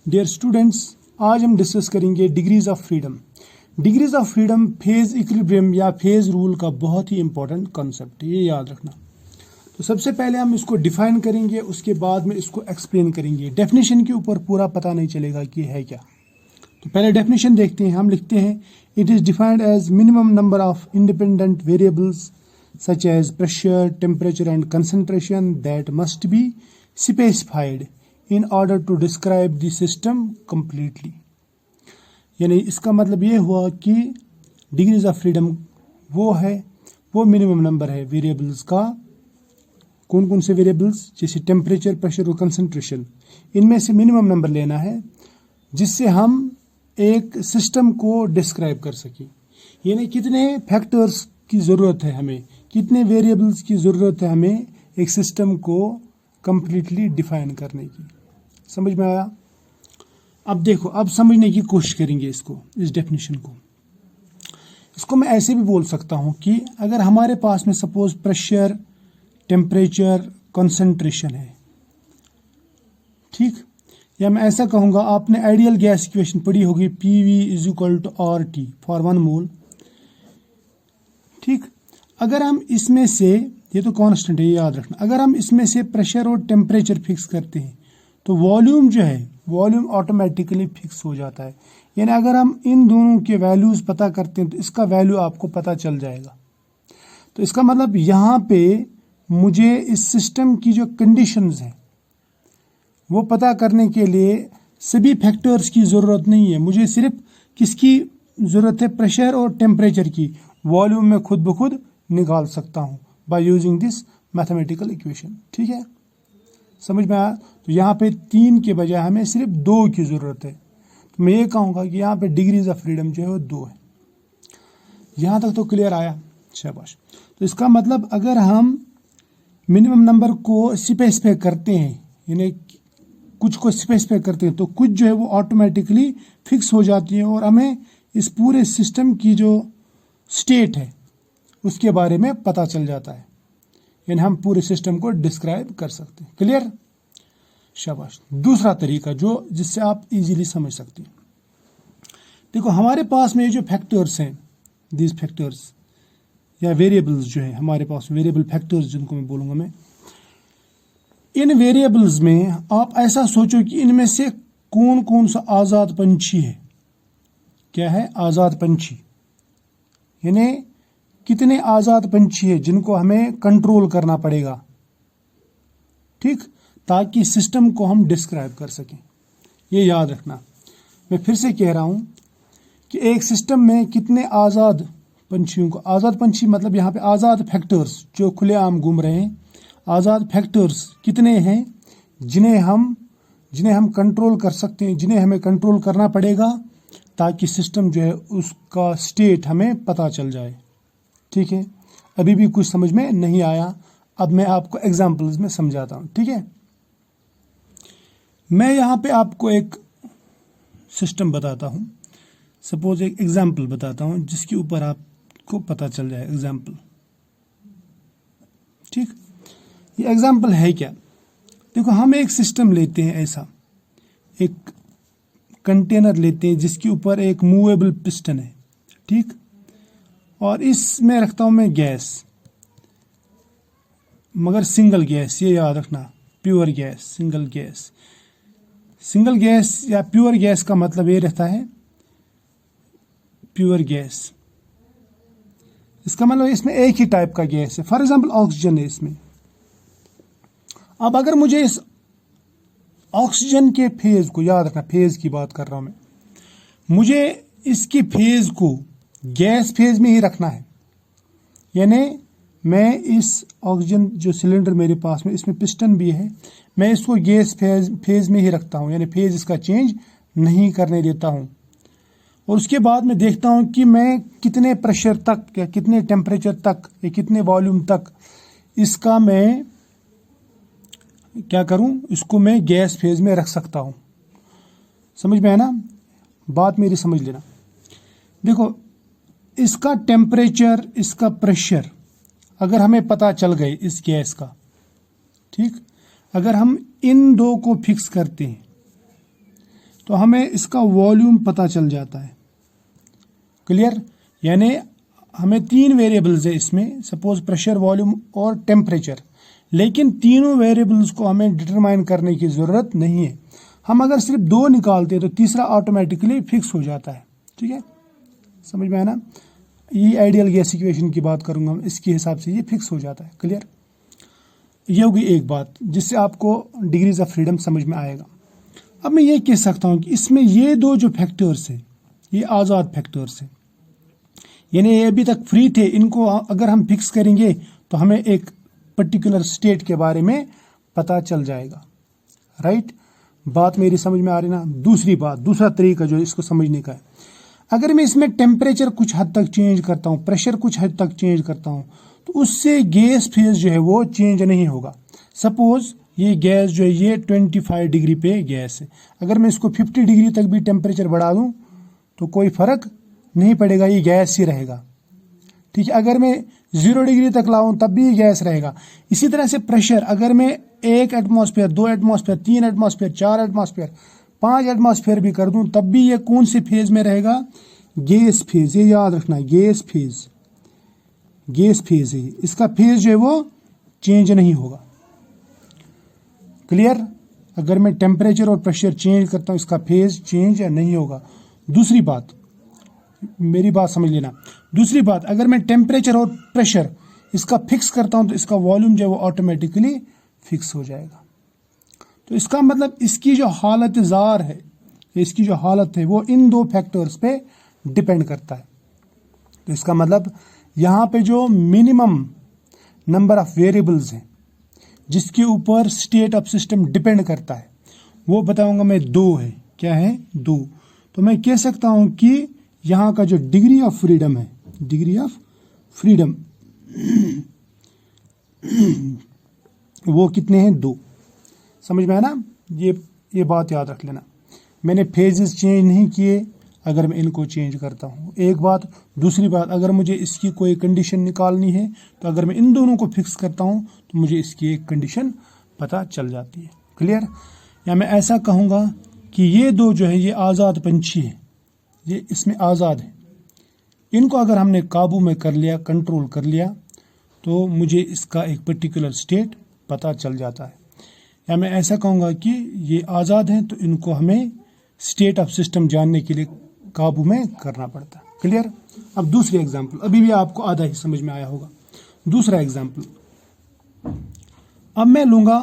Dear students, आज हम discuss करेंगे degrees of freedom. Degrees of freedom phase equilibrium या फेज रूल का बहुत ही इंपॉर्टेंट कॉन्सेप्ट है, ये याद रखना। तो सबसे पहले हम इसको डिफाइन करेंगे, उसके बाद में इसको एक्सप्लेन करेंगे। डेफिनेशन के ऊपर पूरा पता नहीं चलेगा कि है क्या। तो पहले डेफिनेशन देखते हैं। हम लिखते हैं it is defined as minimum number of independent variables such as pressure, temperature and concentration that must be specified in order to describe the system completely। यानी इसका मतलब ये हुआ कि डिग्रीज ऑफ फ्रीडम वो मिनिमम नंबर है variables का। कौन कौन से वेरिएबल्स? जैसे टेम्परेचर, प्रेशर और कंसंट्रेशन, इनमें से मिनिमम नंबर लेना है जिससे हम एक सिस्टम को डिस्क्राइब कर सकें। यानी कितने फैक्टर्स की ज़रूरत है हमें, कितने वेरिएबल्स की ज़रूरत है हमें एक सिस्टम को कंप्लीटली डिफाइन करने की। समझ में आया? अब देखो, अब समझने की कोशिश करेंगे इसको, इस डेफिनेशन को। इसको मैं ऐसे भी बोल सकता हूँ कि अगर हमारे पास में सपोज प्रेशर, टेम्परेचर, कंसंट्रेशन है, ठीक, या मैं ऐसा कहूँगा, आपने आइडियल गैस इक्वेशन पढ़ी होगी, PV = RT फॉर 1 मोल, ठीक। अगर हम इसमें से, ये तो कांस्टेंट है, ये याद रखना, अगर हम इसमें से प्रेशर और टेम्परेचर फिक्स करते हैं तो वॉल्यूम जो है, वॉल्यूम ऑटोमेटिकली फिक्स हो जाता है। यानी अगर हम इन दोनों के वैल्यूज पता करते हैं तो इसका वैल्यू आपको पता चल जाएगा। तो इसका मतलब यहाँ पे मुझे इस सिस्टम की जो कंडीशंस है वो पता करने के लिए सभी फैक्टर्स की ज़रूरत नहीं है। मुझे सिर्फ किसकी ज़रूरत है? प्रेशर और टेम्परेचर की। वॉल्यूम में खुद ब खुद निकाल सकता हूँ by using this mathematical equation. ठीक है, समझ में आया? तो यहाँ पे 3 के बजाय हमें सिर्फ 2 की ज़रूरत है। तो मैं ये कहूँगा कि यहाँ पे डिग्रीज ऑफ फ्रीडम जो है वो 2 है। यहाँ तक तो क्लियर आया? शाबाश। तो इसका मतलब अगर हम मिनिमम नंबर को स्पेसिफाई करते हैं, यानी कुछ को स्पेसिफाई करते हैं, तो कुछ जो है वो ऑटोमेटिकली फिक्स हो जाती है और हमें इस पूरे सिस्टम की जो स्टेट है उसके बारे में पता चल जाता है। यानी हम पूरे सिस्टम को डिस्क्राइब कर सकते हैं। क्लियर? शाबाश। दूसरा तरीका जो जिससे आप इजीली समझ सकते हैं, देखो हमारे पास में जो फैक्टर्स हैं, दीज फैक्टर्स या वेरिएबल्स जो है हमारे पास, वेरिएबल फैक्टर्स जिनको मैं बोलूँगा मैं, इन वेरिएबल्स में आप ऐसा सोचो कि इनमें से कौन कौन सा आज़ाद पंछी है। क्या है? आज़ाद पंछी। यानी कितने आज़ाद पंछी है जिनको हमें कंट्रोल करना पड़ेगा, ठीक, ताकि सिस्टम को हम डिस्क्राइब कर सकें। ये याद रखना। मैं फिर से कह रहा हूँ कि एक सिस्टम में कितने आज़ाद पंछियों को, आज़ाद पंछी मतलब यहाँ पे आज़ाद फैक्टर्स जो खुलेआम घूम रहे हैं, आज़ाद फैक्टर्स कितने हैं जिन्हें हम कंट्रोल कर सकते हैं, जिन्हें हमें कंट्रोल करना पड़ेगा ताकि सिस्टम जो है उसका स्टेट हमें पता चल जाए। ठीक है, अभी भी कुछ समझ में नहीं आया, अब मैं आपको एग्जांपल्स में समझाता हूँ। ठीक है, मैं यहाँ पे आपको एक सिस्टम बताता हूँ, सपोज एक एग्जांपल बताता हूँ जिसके ऊपर आपको पता चल जाए। एग्जांपल, ठीक, ये एग्जांपल है क्या? देखो, हम एक सिस्टम लेते हैं, ऐसा एक कंटेनर लेते हैं जिसके ऊपर एक मूवेबल पिस्टन है, ठीक, और इसमें रखता हूं मैं गैस, मगर सिंगल गैस, ये याद रखना, pure gas, single gas. Single gas या प्योर गैस का मतलब ये रहता है प्योर गैस, इसका मतलब इसमें एक ही टाइप का गैस है। फॉर एग्जांपल ऑक्सीजन है इसमें। अब अगर मुझे इस ऑक्सीजन के फेज को, याद रखना फेज की बात कर रहा हूं मैं, मुझे इसकी फेज को गैस फेज में ही रखना है। यानी मैं इस ऑक्सीजन जो सिलेंडर मेरे पास में, इसमें पिस्टन भी है, मैं इसको गैस फेज में ही रखता हूं, यानी फेज इसका चेंज नहीं करने देता हूं। और उसके बाद मैं देखता हूं कि मैं कितने प्रेशर तक या कितने टेम्परेचर तक या कितने वॉल्यूम तक इसका मैं क्या करूं, इसको मैं गैस फेज में रख सकता हूं। समझ में है ना? बात मेरी समझ लेना। देखो, इसका टेम्परेचर, इसका प्रेशर अगर हमें पता चल गए इस गैस का, ठीक, अगर हम इन 2 को फिक्स करते हैं तो हमें इसका वॉल्यूम पता चल जाता है। क्लियर? यानी हमें 3 वेरिएबल्स है इसमें, सपोज प्रेशर, वॉल्यूम और टेम्परेचर, लेकिन तीनों वेरिएबल्स को हमें डिटरमाइन करने की ज़रूरत नहीं है। हम अगर सिर्फ 2 निकालते हैं तो तीसरा ऑटोमेटिकली फिक्स हो जाता है। ठीक है, समझ में आया ना? ये आइडियल गैस इक्वेशन की बात करूंगा, इसके हिसाब से ये फिक्स हो जाता है। क्लियर? ये होगी एक बात जिससे आपको डिग्रीज ऑफ फ्रीडम समझ में आएगा। अब मैं ये कह सकता हूँ कि इसमें ये 2 जो फैक्टर्स है ये आज़ाद फैक्टर्स है, यानी ये अभी तक फ्री थे, इनको अगर हम फिक्स करेंगे तो हमें एक पर्टिकुलर स्टेट के बारे में पता चल जाएगा। राइट? बात मेरी समझ में आ रही ना? दूसरी बात, दूसरा तरीका जो इसको समझने का है, अगर मैं इसमें टेम्परेचर कुछ हद तक चेंज करता हूँ, प्रेशर कुछ हद तक चेंज करता हूँ, तो उससे गैस फेज जो है वो चेंज नहीं होगा। सपोज ये गैस जो है ये 25 डिग्री पे गैस है, अगर मैं इसको 50 डिग्री तक भी टेम्परेचर बढ़ा दूँ तो कोई फर्क नहीं पड़ेगा, ये गैस ही रहेगा। ठीक है, अगर मैं 0 डिग्री तक लाऊं तब भी ये गैस रहेगा। इसी तरह से प्रेशर, अगर मैं 1 atmosphere, 2 atmosphere, 3 atmosphere, 4 atmosphere, 5 atmosphere भी कर दूं तब भी ये कौन से फेज में रहेगा? Gas phase. ये याद रखना, गैस फेज, गैस फेज है, इसका फेज जो है वो चेंज नहीं होगा। क्लियर? अगर मैं टेम्परेचर और प्रेशर चेंज करता हूं इसका फेज चेंज नहीं होगा। दूसरी बात, मेरी बात समझ लेना, दूसरी बात, अगर मैं टेम्परेचर और प्रेशर इसका फिक्स करता हूं तो इसका वॉल्यूम जो है वो ऑटोमेटिकली फिक्स हो जाएगा। तो इसका मतलब इसकी जो हालत जार है, इसकी जो हालत है वो इन 2 फैक्टर्स पे डिपेंड करता है। तो इसका मतलब यहाँ पे जो मिनिमम नंबर ऑफ वेरिएबल्स हैं जिसके ऊपर स्टेट ऑफ सिस्टम डिपेंड करता है वो बताऊंगा मैं 2 है। क्या है? 2। तो मैं कह सकता हूं कि यहाँ का जो डिग्री ऑफ फ्रीडम है, डिग्री ऑफ फ्रीडम वो कितने हैं? 2। समझ में आया ना? ये बात याद रख लेना। मैंने फेजेस चेंज नहीं किए अगर मैं इनको चेंज करता हूँ, एक बात। दूसरी बात, अगर मुझे इसकी कोई कंडीशन निकालनी है तो अगर मैं इन दोनों को फिक्स करता हूँ तो मुझे इसकी एक कंडीशन पता चल जाती है। क्लियर? या मैं ऐसा कहूँगा कि ये 2 जो है ये आज़ाद पंछी है, ये इसमें आज़ाद है, इनको अगर हमने काबू में कर लिया, कंट्रोल कर लिया, तो मुझे इसका एक पर्टिकुलर स्टेट पता चल जाता है। या मैं ऐसा कहूँगा कि ये आज़ाद हैं तो इनको हमें स्टेट ऑफ सिस्टम जानने के लिए काबू में करना पड़ता है। क्लियर? अब दूसरी एग्जांपल, अभी भी आपको आधा ही समझ में आया होगा। दूसरा एग्जांपल, अब मैं लूँगा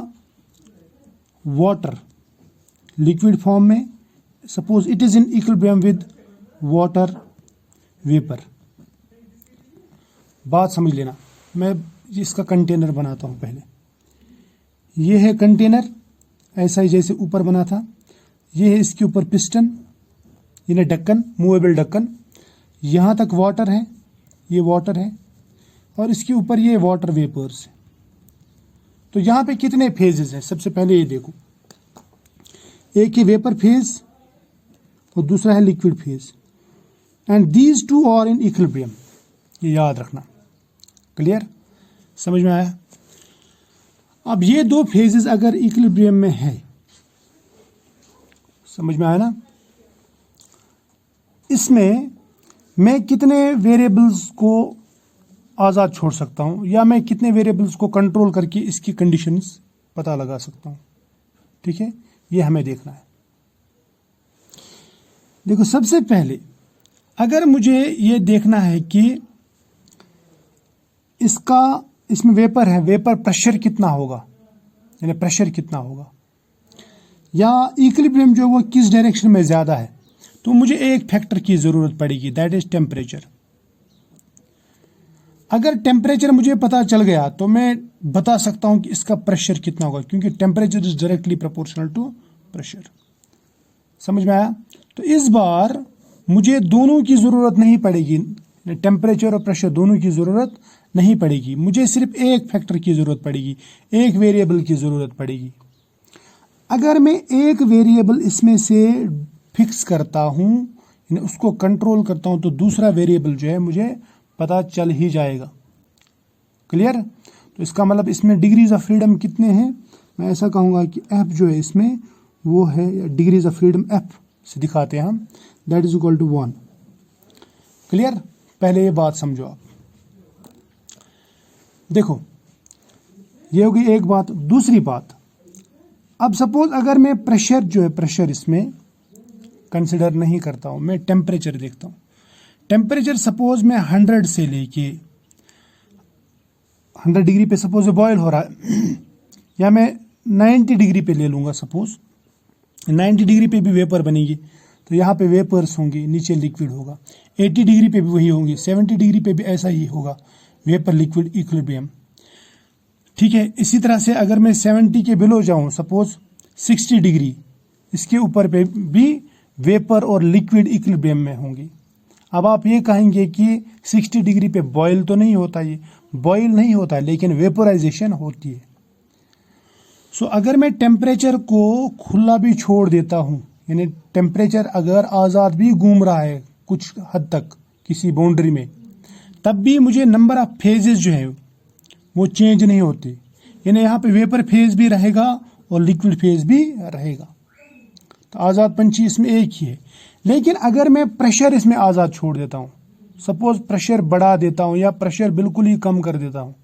वाटर लिक्विड फॉर्म में, suppose it is in equilibrium with water vapour. बात समझ लेना, मैं इसका कंटेनर बनाता हूँ। पहले ये है कंटेनर, ऐसा ही जैसे ऊपर बना था। ये है इसके ऊपर पिस्टन, ये ढक्कन, मूवेबल ढक्कन। यहाँ तक वाटर है, ये वाटर है, और इसके ऊपर ये वाटर वेपर्स है। तो यहाँ पे कितने फेजेस हैं? सबसे पहले ये देखो, एक ही वेपर फेज और दूसरा है liquid phase, and these 2 are in equilibrium. ये याद रखना। क्लियर? समझ में आया? अब ये 2 फेजेस अगर इक्विलिब्रियम में है, समझ में आया ना? इसमें मैं कितने वेरिएबल्स को आज़ाद छोड़ सकता हूं, या मैं कितने वेरिएबल्स को कंट्रोल करके इसकी कंडीशंस पता लगा सकता हूं। ठीक है, ये हमें देखना है। देखो, सबसे पहले अगर मुझे ये देखना है कि इसमें वेपर है, वेपर प्रेशर कितना होगा, यानी प्रेशर कितना होगा, या इक्विलिब्रियम जो वो किस डायरेक्शन में ज़्यादा है, तो मुझे एक फैक्टर की ज़रूरत पड़ेगी, दैट इज टेम्परेचर। अगर टेम्परेचर मुझे पता चल गया तो मैं बता सकता हूं कि इसका प्रेशर कितना होगा, क्योंकि temperature is directly proportional to pressure. समझ में आया? तो इस बार मुझे दोनों की ज़रूरत नहीं पड़ेगी, टेम्परेचर और प्रेशर दोनों की ज़रूरत नहीं पड़ेगी, मुझे सिर्फ एक फैक्टर की ज़रूरत पड़ेगी, एक वेरिएबल की ज़रूरत पड़ेगी। अगर मैं एक वेरिएबल इसमें से फिक्स करता हूं, यानी उसको कंट्रोल करता हूं, तो दूसरा वेरिएबल जो है मुझे पता चल ही जाएगा। क्लियर? तो इसका मतलब इसमें डिग्रीज ऑफ फ्रीडम कितने हैं? मैं ऐसा कहूँगा कि एफ जो है इसमें वो है डिग्रीज ऑफ फ्रीडम एफ, से दिखाते हैं हम, that is equal to 1। Clear? पहले ये बात समझो आप। देखो ये होगी एक बात। दूसरी बात, अब सपोज अगर मैं प्रेशर जो है, प्रेशर इसमें कंसिडर नहीं करता हूं, मैं टेम्परेचर देखता हूं। टेम्परेचर सपोज मैं 100 से लेके 100 डिग्री पे सपोज बॉयल हो रहा है या मैं 90 डिग्री पे ले लूंगा। सपोज 90 डिग्री पे भी वेपर बनेगी, तो यहाँ पे वेपर्स होंगे, नीचे लिक्विड होगा। 80 डिग्री पे भी वही होंगी, 70 डिग्री पे भी ऐसा ही होगा, वेपर लिक्विड इक्विलिब्रियम। ठीक है, इसी तरह से अगर मैं 70 के बिलो जाऊं, सपोज 60 डिग्री, इसके ऊपर पे भी वेपर और लिक्विड इक्विलिब्रियम में होंगी। अब आप ये कहेंगे कि 60 डिग्री पे बॉयल तो नहीं होता, ये बॉयल नहीं होता लेकिन वेपोराइजेशन होती है। सो अगर मैं टेम्परेचर को खुला भी छोड़ देता हूं, यानी टेम्परेचर अगर आज़ाद भी घूम रहा है कुछ हद तक किसी बाउंड्री में, तब भी मुझे नंबर ऑफ फेजेस जो है वो चेंज नहीं होते। यानी यहाँ पे वेपर फेज भी रहेगा और लिक्विड फेज भी रहेगा। तो आज़ाद पंछी इसमें एक ही है। लेकिन अगर मैं प्रेशर इसमें आज़ाद छोड़ देता हूँ, सपोज प्रेशर बढ़ा देता हूँ या प्रेशर बिल्कुल ही कम कर देता हूँ,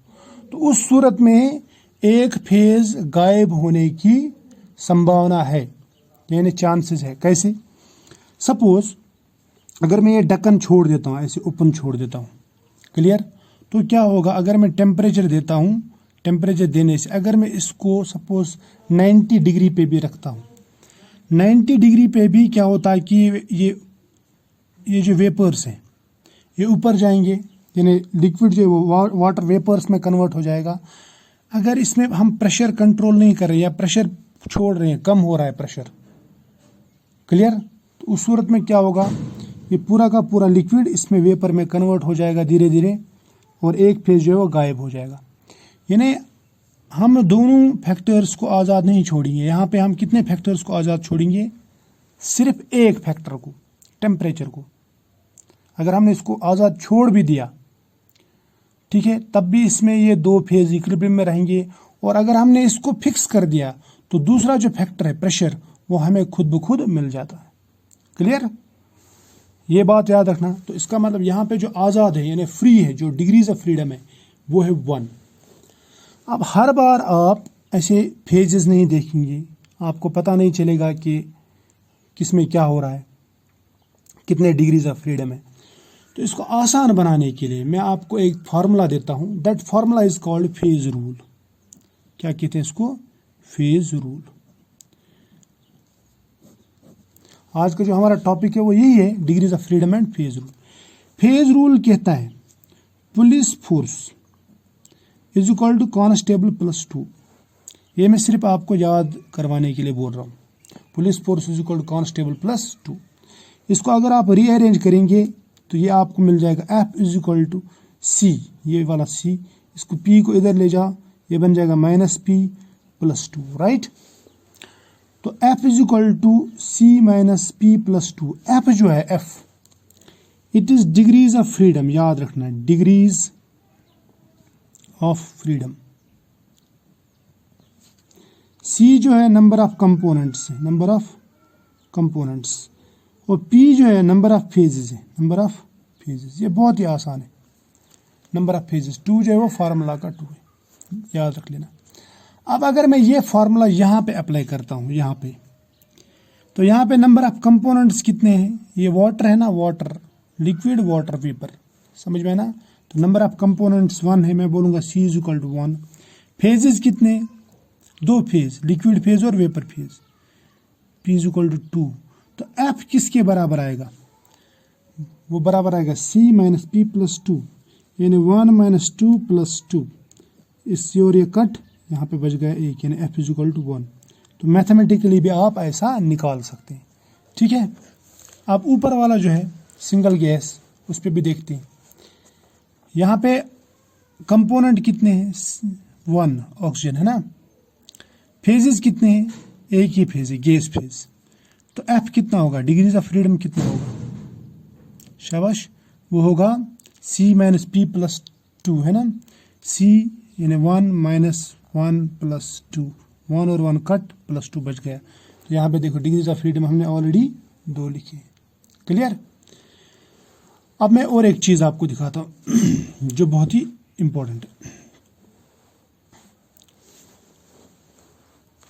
तो उस सूरत में एक फेज गायब होने की संभावना है, यानी चांसेस है। कैसे? सपोज अगर मैं ये ढक्कन छोड़ देता हूँ, ऐसे ओपन छोड़ देता हूँ, क्लियर? तो क्या होगा, अगर मैं टेम्परेचर देता हूँ, टेम्परेचर देने से अगर मैं इसको सपोज 90 डिग्री पे भी रखता हूँ, 90 डिग्री पे भी क्या होता है कि ये जो वेपर्स हैं ये ऊपर जाएंगे, यानी लिक्विड जो वाटर वेपर्स में कन्वर्ट हो जाएगा। अगर इसमें हम प्रेशर कंट्रोल नहीं कर रहे या प्रेशर छोड़ रहे हैं, कम हो रहा है प्रेशर, क्लियर? तो उस सूरत में क्या होगा, ये पूरा का पूरा लिक्विड इसमें वेपर में कन्वर्ट हो जाएगा धीरे धीरे, और एक फेज जो है वो गायब हो जाएगा। यानी हम दोनों फैक्टर्स को आज़ाद नहीं छोड़ेंगे। यहाँ पे हम कितने फैक्टर्स को आज़ाद छोड़ेंगे? सिर्फ एक फैक्टर को, टेम्परेचर को। अगर हमने इसको आज़ाद छोड़ भी दिया, ठीक है, तब भी इसमें ये दो फेज इक्विलिब्रियम में रहेंगे। और अगर हमने इसको फिक्स कर दिया तो दूसरा जो फैक्टर है प्रेशर, वो हमें खुद ब खुद मिल जाता है। क्लियर? ये बात याद रखना। तो इसका मतलब यहाँ पे जो आज़ाद है यानी फ्री है, जो डिग्रीज ऑफ फ्रीडम है वो है 1। अब हर बार आप ऐसे फेजेस नहीं देखेंगे, आपको पता नहीं चलेगा कि किस में क्या हो रहा है, कितने डिग्रीज ऑफ फ्रीडम है। तो इसको आसान बनाने के लिए मैं आपको एक फार्मूला देता हूं, that formula is called phase rule. क्या कहते हैं इसको? Phase rule. आज का जो हमारा टॉपिक है वो यही है, degrees of freedom and phase rule. फेज रूल कहता है police force is equal to constable plus 2। ये मैं सिर्फ आपको याद करवाने के लिए बोल रहा हूँ। Police force is equal to constable plus 2। इसको अगर आप रीअरेंज करेंगे तो ये आपको मिल जाएगा एफ इज इक्वल टू सी, ये वाला सी, इसको पी को इधर ले जाओ, ये बन जाएगा माइनस पी प्लस 2, राइट? तो F is equal to C minus P plus 2। F जो है F, it is degrees of freedom, याद रखना, डिग्रीज ऑफ फ्रीडम। सी जो है नंबर ऑफ कंपोनेंट्स है, नंबर ऑफ कंपोनेंट्स, और पी जो है नंबर ऑफ फेजेस है, नंबर ऑफ फेजेस। ये बहुत ही आसान है, नंबर ऑफ फेजेस। 2 जो है वो फार्मूला का 2 है, याद रख लेना। अब अगर मैं ये फार्मूला यहाँ पे अप्लाई करता हूँ, यहाँ पे, तो यहाँ पे नंबर ऑफ कंपोनेंट्स कितने हैं? ये वाटर है ना, वाटर, लिक्विड, वाटर, वेपर, समझ में ना? तो नंबर ऑफ कंपोनेंट्स 1 है, मैं बोलूँगा C is equal to 1। Phases कितने? 2 फेज, लिक्विड फेज और vapour phase, P is equal to 2। तो एफ किसके बराबर आएगा? वो बराबर आएगा सी माइनस पी प्लस 2, यानी 1 माइनस 2 प्लस 2। इससे और ये कट, यहाँ पे बच गया 1, यानी एफ इज इक्वल टू 1। तो मैथमेटिकली भी आप ऐसा निकाल सकते हैं, ठीक है? अब ऊपर वाला जो है सिंगल गैस, उस पर भी देखते हैं। यहाँ पे कंपोनेंट कितने हैं? 1 ऑक्सीजन है ना। फेजेस कितने हैं? एक ही फेज है, गैस फेज। तो एफ कितना होगा? डिग्रीज ऑफ फ्रीडम कितना होगा? शाबाश, वो होगा सी माइनस पी प्लस 2, है ना। सी यानी 1 माइनस 1 प्लस 2, 1 और 1 कट, प्लस 2 बच गया। तो यहाँ पे देखो डिग्रीज ऑफ फ्रीडम हमने ऑलरेडी 2 लिखे। क्लियर। अब मैं और एक चीज आपको दिखाता हूं जो बहुत ही इंपॉर्टेंट है।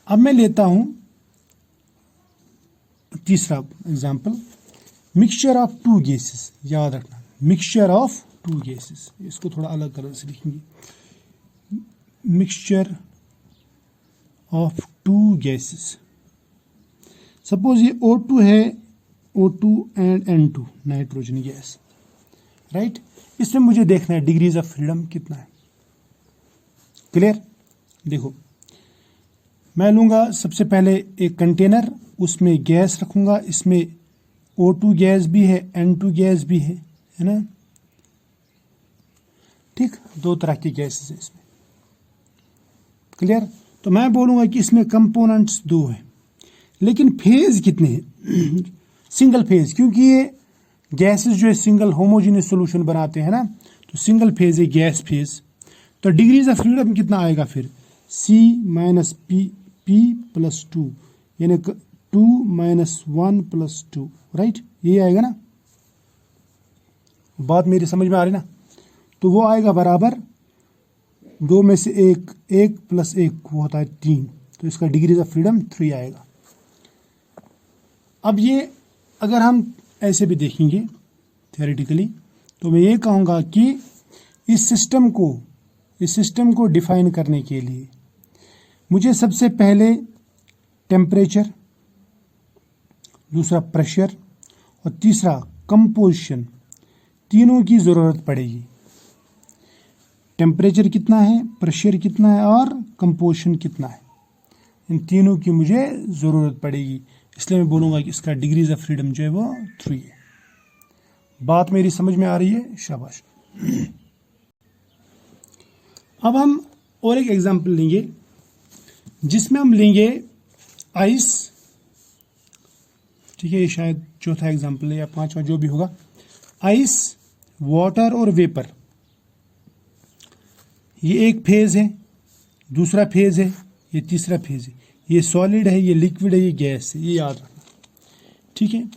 अब मैं लेता हूं तीसरा एग्जाम्पल, मिक्सचर ऑफ 2 गैसेस। याद रखना, मिक्सचर ऑफ 2 गैसेस, इसको थोड़ा अलग कलर से लिखेंगे, मिक्सचर ऑफ 2 गैसेस। सपोज ये O2 है, O2 and N2, nitrogen gas, right. इसमें मुझे देखना है डिग्रीज ऑफ फ्रीडम कितना है। क्लियर। देखो, मैं लूंगा सबसे पहले एक कंटेनर, उसमें गैस रखूंगा, इसमें O2 गैस भी है, N2 गैस भी है ना। ठीक, 2 तरह की गैसेस है इसमें। क्लियर। तो मैं बोलूंगा कि इसमें कंपोनेंट्स 2 है, लेकिन फेज कितने हैं? सिंगल फेज, क्योंकि ये गैसेस जो है सिंगल होमोजेनियस सॉल्यूशन बनाते हैं ना, तो सिंगल फेज है गैस फेज। तो डिग्रीज ऑफ फ्रीडम कितना आएगा फिर? C माइनस P प्लस 2, यानी 2 माइनस 1 प्लस 2, राइट। ये आएगा ना, बात मेरी समझ में आ रही ना। तो वो आएगा बराबर 2 में से 1 प्लस 1 वो होता है 3, तो इसका डिग्रीज ऑफ फ्रीडम 3 आएगा। अब ये अगर हम ऐसे भी देखेंगे थियोरेटिकली, तो मैं ये कहूँगा कि इस सिस्टम को डिफाइन करने के लिए मुझे सबसे पहले टेम्परेचर, दूसरा प्रेशर और तीसरा कंपोजिशन, तीनों की ज़रूरत पड़ेगी। टेम्परेचर कितना है, प्रेशर कितना है और कंपोजिशन कितना है, इन तीनों की मुझे ज़रूरत पड़ेगी। इसलिए मैं बोलूँगा कि इसका डिग्रीज ऑफ फ्रीडम जो है वो 3 है। बात मेरी समझ में आ रही है? शाबाश। अब हम और एक एग्जांपल लेंगे, जिसमें हम लेंगे आइस। ठीक है, ये शायद चौथा एग्जांपल है या 5वां, जो भी होगा। आइस, वाटर और वेपर, ये एक फेज है, दूसरा फेज है, ये तीसरा फेज है। ये सॉलिड है, ये लिक्विड है, ये गैस है, ये याद रखना। ठीक है,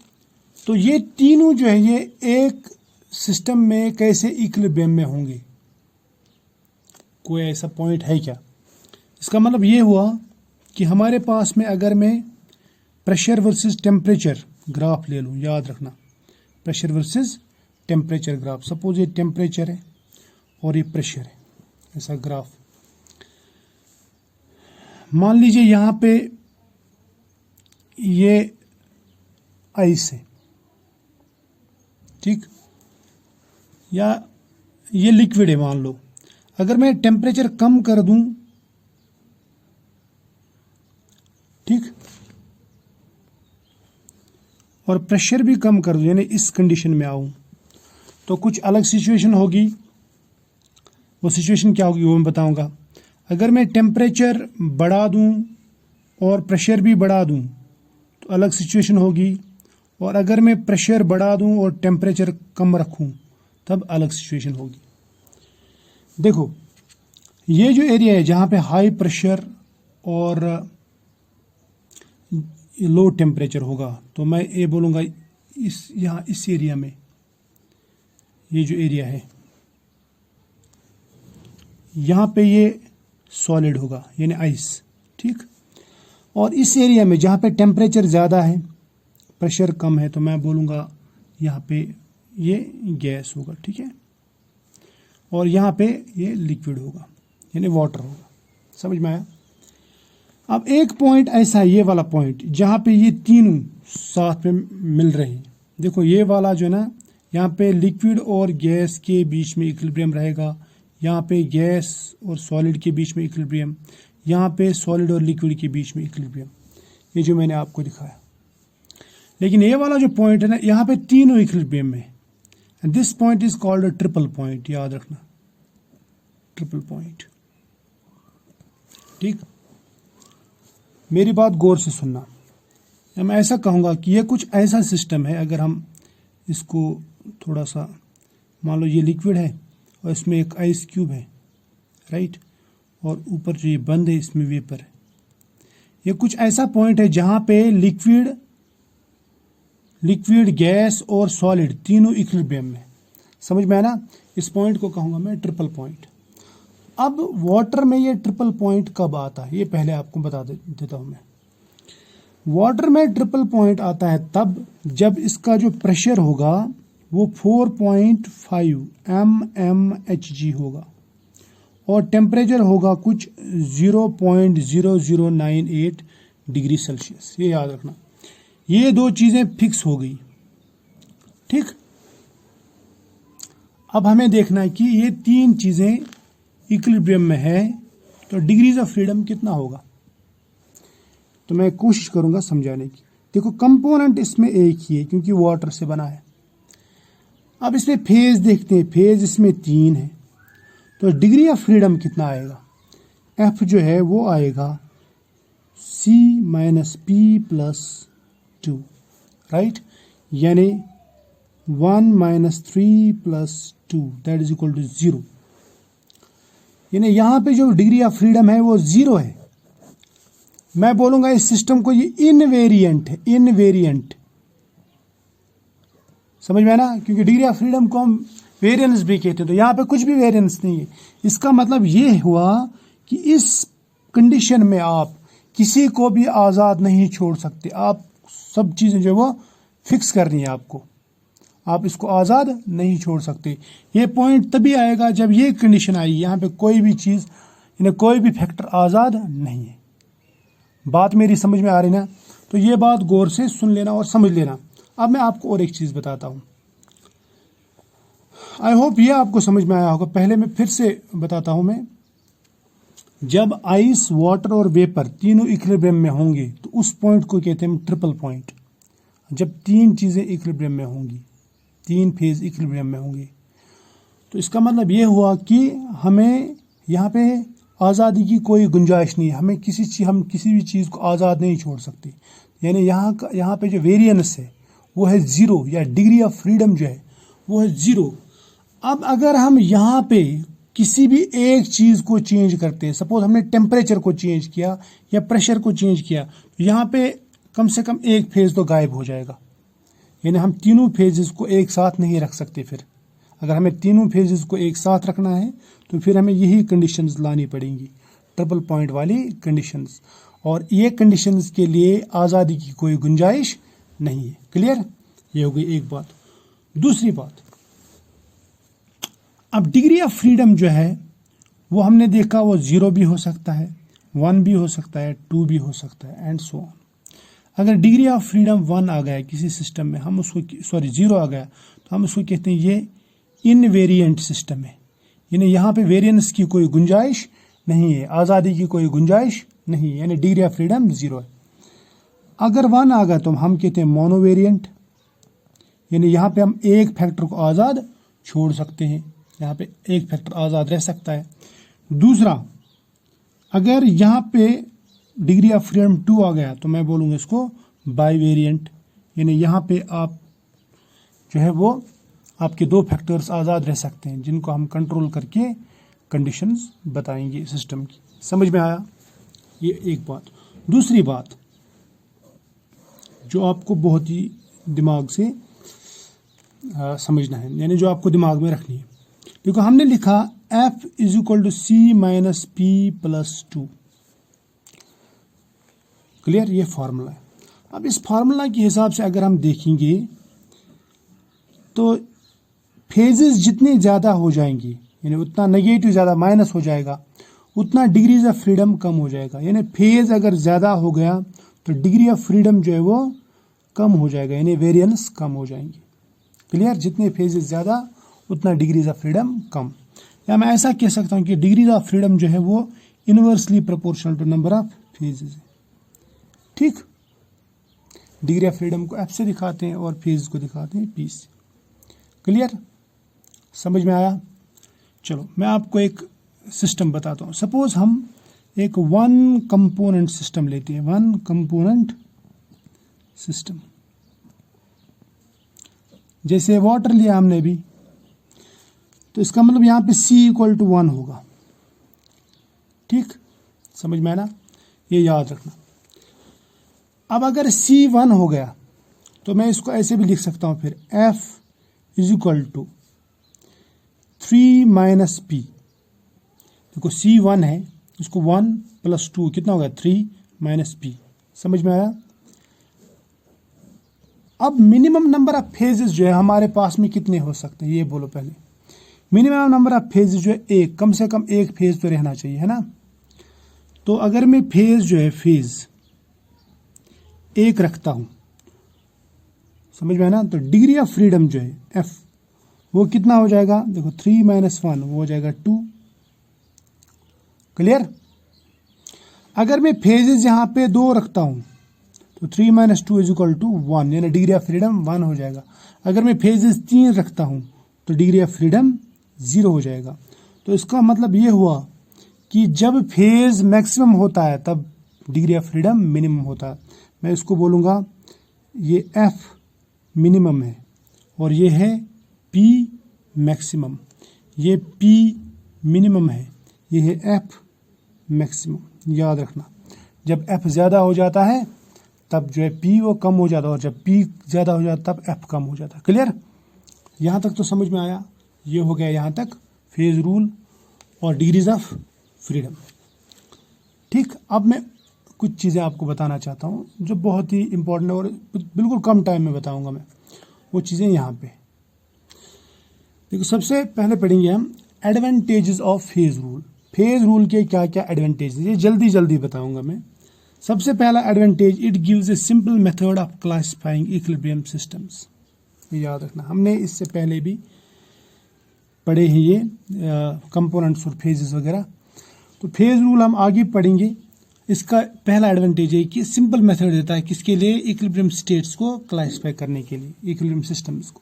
तो ये तीनों जो है ये एक सिस्टम में कैसे इक्विलिब्रियम में होंगे? कोई ऐसा पॉइंट है क्या? इसका मतलब ये हुआ कि हमारे पास में अगर मैं प्रेशर वर्सेस टेम्परेचर ग्राफ ले लूँ, याद रखना, pressure versus temperature graph. Suppose ये टेम्परेचर है और ये प्रेशर है, ऐसा ग्राफ। मान लीजिए यहाँ पे ये आइस है, ठीक, या ये लिक्विड है मान लो। अगर मैं टेम्परेचर कम कर दूं, ठीक, और प्रेशर भी कम कर दूं, यानी इस कंडीशन में आऊं, तो कुछ अलग सिचुएशन होगी। वो सिचुएशन क्या होगी वो मैं बताऊंगा। अगर मैं टेम्परेचर बढ़ा दूं और प्रेशर भी बढ़ा दूं तो अलग सिचुएशन होगी, और अगर मैं प्रेशर बढ़ा दूं और टेम्परेचर कम रखूं तब अलग सिचुएशन होगी। देखो, ये जो एरिया है जहाँ पे हाई प्रेशर और लो टेम्परेचर होगा, तो मैं ये बोलूँगा इस एरिया में, ये जो एरिया है यहाँ पे ये सॉलिड होगा, यानी आइस, ठीक। और इस एरिया में जहाँ पे टेम्परेचर ज़्यादा है, प्रेशर कम है, तो मैं बोलूँगा यहाँ पे ये गैस होगा, ठीक है। और यहाँ पे ये लिक्विड होगा, यानी वाटर होगा। समझ में आया? अब एक पॉइंट ऐसा है, ये वाला पॉइंट, जहाँ पे ये तीनों साथ में मिल रहे हैं। देखो, ये वाला जो है ना, यहाँ पे लिक्विड और गैस के बीच में इक्विलिब्रियम रहेगा, यहाँ पे गैस और सॉलिड के बीच में इक्विलिब्रियम, यहाँ पे सॉलिड और लिक्विड के बीच में इक्विलिब्रियम, ये जो मैंने आपको दिखाया। लेकिन ये वाला जो पॉइंट है ना, यहाँ पे तीनों इक्विलिब्रियम में, and this point is called a triple point. याद रखना, ट्रिपल पॉइंट, ठीक। मेरी बात गौर से सुनना। मैं ऐसा कहूँगा कि यह कुछ ऐसा सिस्टम है, अगर हम इसको थोड़ा सा, मान लो ये लिक्विड है और इसमें एक आइस क्यूब है, राइट, और ऊपर जो ये बंद है इसमें वेपर है। ये कुछ ऐसा पॉइंट है जहाँ पे लिक्विड लिक्विड, गैस और सॉलिड तीनों इक्विलिब्रियम में। समझ में आया ना? इस पॉइंट को कहूंगा मैं ट्रिपल पॉइंट। अब वाटर में ये ट्रिपल पॉइंट कब आता है, ये पहले आपको बता देता हूं मैं। वाटर में ट्रिपल पॉइंट आता है तब जब इसका जो प्रेशर होगा वो 4.5 mmHg होगा और टेम्परेचर होगा कुछ 0.0098 डिग्री सेल्सियस। ये याद रखना, ये दो चीजें फिक्स हो गई। ठीक, अब हमें देखना है कि ये तीन चीजें इक्विलिब्रियम में है तो डिग्रीज ऑफ फ्रीडम कितना होगा। तो मैं कोशिश करूंगा समझाने की। देखो, कंपोनेंट इसमें एक ही है क्योंकि वाटर से बना है। अब इसमें फेज देखते हैं, फेज इसमें 3 है तो डिग्री ऑफ फ्रीडम कितना आएगा। एफ जो है वो आएगा C - P+2, राइट, यानी 1 - 3 + 2 दैट इज इक्वल टू 0। यानी यहां पे जो डिग्री ऑफ फ्रीडम है वो 0 है। मैं बोलूंगा इस सिस्टम को ये इनवेरिएंट है, इनवेरिएंट। समझ में ना? क्योंकि डिग्री ऑफ फ्रीडम को हम वेरिएंस भी कहते हैं, तो यहां पे कुछ भी वेरिएंस नहीं है। इसका मतलब ये हुआ कि इस कंडीशन में आप किसी को भी आजाद नहीं छोड़ सकते। आप सब चीजें जो वो फिक्स करनी है आपको, आप इसको आजाद नहीं छोड़ सकते। ये पॉइंट तभी आएगा जब ये कंडीशन आई, यहां पे कोई भी चीज, कोई भी फैक्टर आजाद नहीं है। बात मेरी समझ में आ रही ना? तो ये बात गौर से सुन लेना और समझ लेना। अब मैं आपको और एक चीज बताता हूं, आई होप ये आपको समझ में आया होगा। पहले मैं फिर से बताता हूं मैं। जब आइस, वाटर और वेपर तीनों इक्विलिब्रियम में होंगे तो उस पॉइंट को कहते हैं ट्रिपल पॉइंट। जब तीन चीजें इक्विलिब्रियम में होंगी, तीन फेज इक्विलिब्रियम में होंगे, तो इसका मतलब ये हुआ कि हमें यहाँ पे आज़ादी की कोई गुंजाइश नहीं है। हम किसी भी चीज़ को आज़ाद नहीं छोड़ सकते। यानी यहाँ पे जो वेरिएंस है वो है 0, या डिग्री ऑफ फ्रीडम जो है वो है 0। अब अगर हम यहाँ पे किसी भी एक चीज़ को चेंज करते हैं, सपोज हमने टेम्परेचर को चेंज किया या प्रेशर को चेंज किया, तो यहाँ पे कम से कम एक फेज तो गायब हो जाएगा। यानी हम तीनों फेजेस को एक साथ नहीं रख सकते। फिर अगर हमें तीनों फेजेस को एक साथ रखना है तो फिर हमें यही कंडीशंस लानी पड़ेंगी, ट्रिपल पॉइंट वाली कंडीशंस। और ये कंडीशंस के लिए आज़ादी की कोई गुंजाइश नहीं है। क्लियर? ये हो गई एक बात। दूसरी बात, अब डिग्री ऑफ फ्रीडम जो है वो हमने देखा वो 0 भी हो सकता है, 1 भी हो सकता है, 2 भी हो सकता है, एंड सो ऑन। अगर डिग्री ऑफ फ्रीडम 1 आ गया किसी सिस्टम में, हम उसको 0 आ गया तो हम उसको कहते हैं ये इनवेरिएंट सिस्टम है। यानी यहाँ पे वेरिएंस की कोई गुंजाइश नहीं है, आज़ादी की कोई गुंजाइश नहीं है, यानी डिग्री ऑफ फ्रीडम 0 है। अगर 1 आ गया तो हम कहते हैं मोनोवेरिएंट, यानी यहाँ पे हम एक फैक्टर को आज़ाद छोड़ सकते हैं, यहाँ पे एक फैक्टर आज़ाद रह सकता है। दूसरा, अगर यहाँ पे डिग्री ऑफ फ्रीडम 2 आ गया तो मैं बोलूँगा इसको बाईवेरिएंट, यानी यहाँ पे आप जो है वो आपके 2 फैक्टर्स आज़ाद रह सकते हैं जिनको हम कंट्रोल करके कंडीशंस बताएंगे सिस्टम की। समझ में आया? ये एक बात। दूसरी बात जो आपको बहुत ही दिमाग से समझना है, यानी जो आपको दिमाग में रखनी है, देखो हमने लिखा F = C - P+2। क्लियर? ये फॉर्मूला है। अब इस फार्मूला के हिसाब से अगर हम देखेंगे तो फेजेस जितने ज़्यादा हो जाएंगे, यानी उतना नेगेटिव ज़्यादा माइनस हो जाएगा, उतना डिग्रीज ऑफ फ्रीडम कम हो जाएगा। यानी फेज अगर ज़्यादा हो गया तो डिग्री ऑफ फ्रीडम जो है वो कम हो जाएगा, यानी वेरिएंस कम हो जाएंगे। क्लियर? जितने फेजेस ज़्यादा उतना डिग्रीज ऑफ फ्रीडम कम। या मैं ऐसा कह सकता हूँ कि डिग्रीज ऑफ फ्रीडम जो है वो inversely proportional to number of phases है। ठीक? डिग्री ऑफ फ्रीडम को F से दिखाते हैं और फेज को दिखाते हैं P से। क्लियर? समझ में आया? चलो मैं आपको एक सिस्टम बताता हूँ। सपोज हम एक 1 कंपोनेंट सिस्टम लेते हैं, 1 कंपोनेंट सिस्टम। जैसे वाटर लिया हमने भी, तो इसका मतलब यहाँ पे C = 1 होगा। ठीक? समझ में आया ना? ये याद रखना। अब अगर C 1 हो गया तो मैं इसको ऐसे भी लिख सकता हूं फिर F is equal to 3 minus P. देखो C1 है, इसको 1 + 2 कितना होगा 3 माइनस पी। समझ में आया? अब मिनिमम नंबर ऑफ फेजेस जो है हमारे पास में कितने हो सकते हैं ये बोलो पहले। मिनिमम नंबर ऑफ फेजेस जो है एक, कम से कम एक फेज तो रहना चाहिए, है ना। तो अगर मैं फेज जो है फेज एक रखता हूं, समझ में आया ना, तो डिग्री ऑफ फ्रीडम जो है F वो कितना हो जाएगा, देखो 3 - 1 वो हो जाएगा 2। क्लियर? अगर मैं फेजेस यहां पे 2 रखता हूं तो 3 - 2 = 1, यानी डिग्री ऑफ फ्रीडम 1 हो जाएगा। अगर मैं फेजेस 3 रखता हूं तो डिग्री ऑफ फ्रीडम 0 हो जाएगा। तो इसका मतलब ये हुआ कि जब फेज मैक्सिमम होता है तब डिग्री ऑफ फ्रीडम मिनिमम होता है। मैं इसको बोलूंगा ये F मिनिमम है और ये है P मैक्सिमम, ये P मिनिमम है, ये है F मैक्सिमम। याद रखना, जब F ज़्यादा हो जाता है तब जो है P वो कम हो जाता है, और जब P ज़्यादा हो जाता है तब F कम हो जाता है। क्लियर? यहाँ तक तो समझ में आया? ये हो गया यहाँ तक फेज रूल और डिग्रीज ऑफ फ्रीडम। ठीक, अब मैं कुछ चीज़ें आपको बताना चाहता हूँ जो बहुत ही इंपॉर्टेंट है और बिल्कुल कम टाइम में बताऊँगा मैं वो चीज़ें यहाँ पे। देखो सबसे पहले पढ़ेंगे हम एडवांटेजेस ऑफ फेज रूल। फेज रूल के क्या क्या एडवांटेज, ये जल्दी जल्दी बताऊंगा मैं। सबसे पहला advantage, it gives a simple method of classifying equilibrium systems. याद रखना, हमने इससे पहले भी पढ़े हैं ये कंपोनेंट्स और फेजेस वगैरह। तो फेज रूल हम आगे पढ़ेंगे। इसका पहला एडवांटेज है कि सिंपल मेथड देता है किसके लिए, इक्विलिब्रियम स्टेट्स को क्लासिफाई करने के लिए, इक्विलिब्रियम सिस्टम्स को।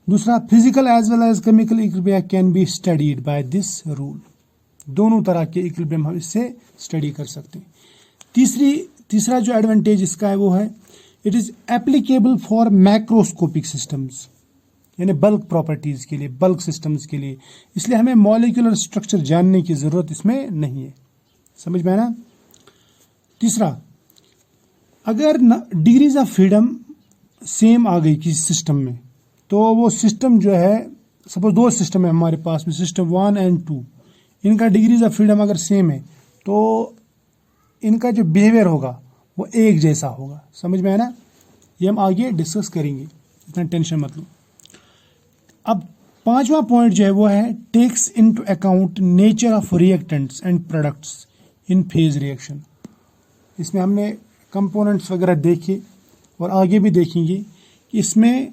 दूसरा, physical as well as chemical equilibrium can be studied by this rule. दोनों तरह के इक्विलिब्रियम हम इससे स्टडी कर सकते हैं। तीसरा जो एडवांटेज इसका है वो है it is applicable for macroscopic systems, यानी बल्क प्रॉपर्टीज के लिए, बल्क सिस्टम्स के लिए। इसलिए हमें मॉलिक्यूलर स्ट्रक्चर जानने की जरूरत इसमें नहीं है। समझ में आया ना? तीसरा, अगर डिग्रीज ऑफ फ्रीडम सेम आ गई किसी सिस्टम में तो वो सिस्टम जो है, सपोज 2 सिस्टम है हमारे पास में, सिस्टम 1 और 2, इनका डिग्रीज ऑफ फ्रीडम अगर सेम है तो इनका जो बिहेवियर होगा वो एक जैसा होगा। समझ में आया ना? ये हम आगे डिस्कस करेंगे, इतना टेंशन मत लो। अब 5वां पॉइंट जो है वो है takes into account nature of reactants and products in phase reaction. इसमें हमने कंपोनेंट्स वगैरह देखे और आगे भी देखेंगे कि इसमें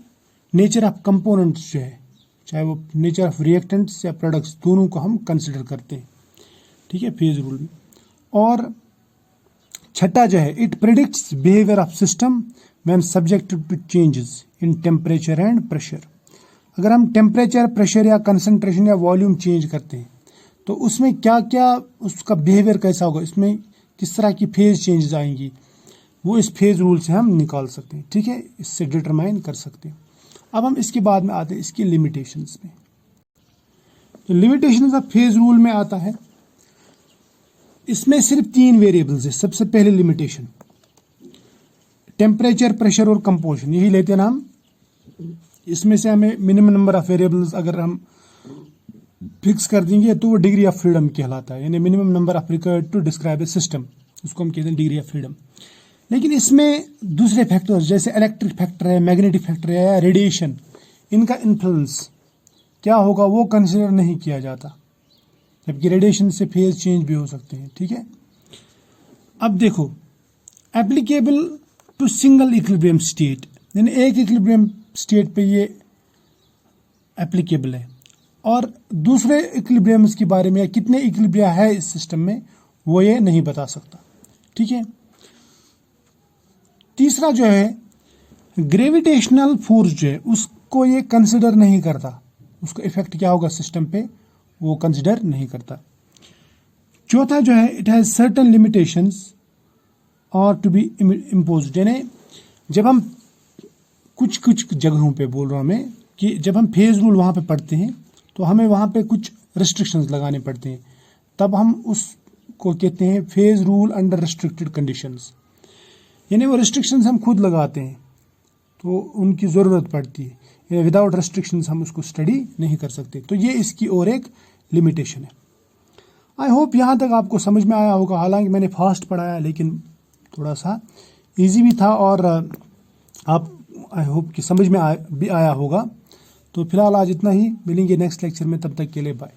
नेचर ऑफ कंपोनेंट्स जो है, चाहे वो नेचर ऑफ रिएक्टेंट्स या प्रोडक्ट्स, दोनों को हम कंसिडर करते हैं। ठीक है, फेज रूल में। और छठा जो है, it predicts behaviour of system when subjected to changes in temperature and pressure. अगर हम टेम्परेचर, प्रेशर या कंसंट्रेशन या वॉल्यूम चेंज करते हैं तो उसमें क्या क्या, उसका बिहेवियर कैसा होगा, इसमें किस तरह की फेज चेंजेस आएंगी, वो इस फेज रूल से हम निकाल सकते हैं। ठीक है, इससे डिटरमाइन कर सकते हैं। अब हम इसके बाद में आते हैं इसकी लिमिटेशंस में। तो लिमिटेशंस ऑफ फेज रूल में आता है, इसमें सिर्फ 3 वेरिएबल्स है। सबसे पहले लिमिटेशन टेम्परेचर, प्रेशर और कंपोजिशन, यही लेते हैं ना हम। इसमें से हमें मिनिमम नंबर ऑफ वेरिएबल्स अगर हम फिक्स कर देंगे तो वो डिग्री ऑफ फ्रीडम कहलाता है, यानी minimum number of required to describe a system, उसको हम कहते हैं डिग्री ऑफ फ्रीडम। लेकिन इसमें दूसरे फैक्टर्स जैसे इलेक्ट्रिक फैक्टर है, मैग्नेटिक फैक्टर है या रेडिएशन, इनका इन्फ्लुएंस क्या होगा वो कंसिडर नहीं किया जाता, जबकि रेडिएशन से फेज चेंज भी हो सकते हैं। ठीक है, अब देखो, applicable to single equilibrium state, यानी एक इक्विलिब्रियम स्टेट पे ये एप्लीकेबल है, और दूसरे इक्विलिब्रियम्स के बारे में या कितने इक्विलिब्रिया है इस सिस्टम में वो ये नहीं बता सकता। ठीक है, तीसरा जो है ग्रेविटेशनल फोर्स जो है उसको ये कंसिडर नहीं करता, उसका इफेक्ट क्या होगा सिस्टम पे वो कंसिडर नहीं करता। चौथा जो है इट हैज सर्टेन लिमिटेशंस और टू बी इम्पोज्ड, यानी जब हम कुछ जगहों पे बोल रहा हूं मैं कि जब हम फेज रूल वहां पे पढ़ते हैं तो हमें वहां पे कुछ रिस्ट्रिक्शंस लगाने पड़ते हैं, तब हम उसको कहते हैं phase rule under restricted conditions, यानी वो रिस्ट्रिक्शंस हम खुद लगाते हैं तो उनकी ज़रूरत पड़ती है, विदाउट रेस्ट्रिक्शंस हम उसको स्टडी नहीं कर सकते। तो ये इसकी और एक लिमिटेशन है। आई होप यहाँ तक आपको समझ में आया होगा। हालांकि मैंने फास्ट पढ़ाया लेकिन थोड़ा सा इजी भी था, और आप आई होप कि समझ में भी आया होगा। तो फिलहाल आज इतना ही, मिलेंगे नेक्स्ट लेक्चर में, तब तक के लिए बाय।